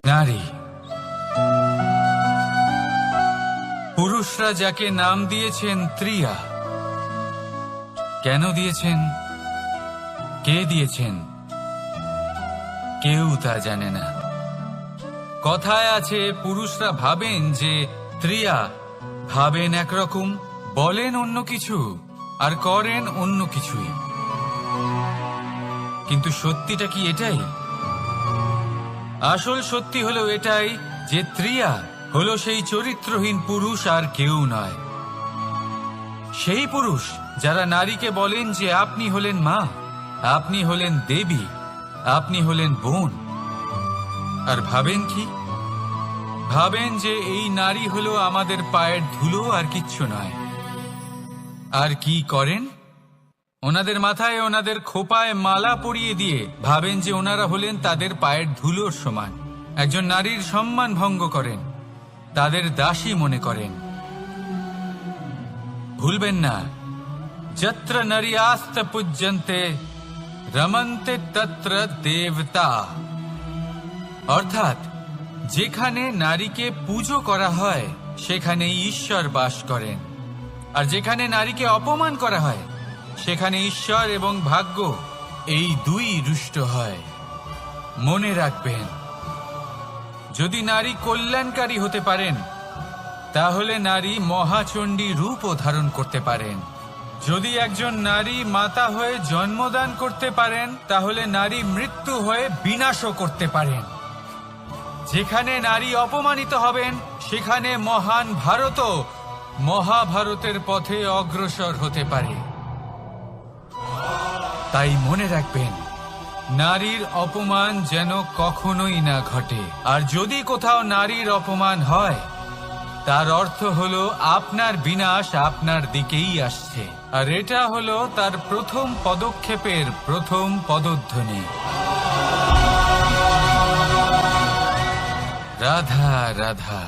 নারী, পুরুষরা যাকে নাম দিয়েছেন ত্রিয়া, কেন দিয়েছেন, কে দিয়েছেন, কেউ তা জানে না। কথায় আছে পুরুষরা ভাবেন যে ত্রিয়া, ভাবেন একরকম, বলেন অন্য কিছু, আর করেন অন্য কিছুই। কিন্তু সত্যিটা কি এটাই? আসল সত্যি হলো এটাই যে ত্রিয়া হলো সেই চরিত্রহীন পুরুষ আর কেউ নয়। সেই পুরুষ যারা নারীকে বলেন যে আপনি হলেন মা, আপনি হলেন দেবী, আপনি হলেন বোন। আর ভাবেন কি? ভাবেন যে এই নারী হলো আমাদের পায়ের ধুলো আর কিচ্ছু নয়। আর কি করেন? ওনাদের মাথায়, ওনাদের খোপায় মালা পরিয়ে দিয়ে ভাবেন যে ওনারা হলেন তাদের পায়ের ধুলোর সমান। একজন নারীর সম্মান ভঙ্গ করেন, তাদের দাসী মনে করেন। ভুলবেন না, যত্র নারী আস্ত পূজ্যন্তে রমন্তে তত্র দেবতা। অর্থাৎ যেখানে নারীকে পুজো করা হয় সেখানে ঈশ্বর বাস করেন, আর যেখানে নারীকে অপমান করা হয় সেখানে ঈশ্বর এবং ভাগ্য এই দুই রুষ্ট হয়। মনে রাখবেন, যদি নারী কল্যাণকারী হতে পারেন তাহলে নারী মহাচণ্ডী রূপও ধারণ করতে পারেন। যদি একজন নারী মাতা হয়ে জন্মদান করতে পারেন তাহলে নারী মৃত্যু হয়ে বিনাশও করতে পারেন। যেখানে নারী অপমানিত হবেন সেখানে মহান ভারতও মহাভারতের পথে অগ্রসর হতে পারে। তাই মনে রাখবেন, নারীর অপমান যেন কখনোই না ঘটে। আর যদি কোথাও নারীর অপমান হয় তার অর্থ হলো আপনার বিনাশ আপনার দিকেই আসছে, আর এটা হলো তার প্রথম পদক্ষেপের প্রথম পদধ্বনি। রাধা রাধা।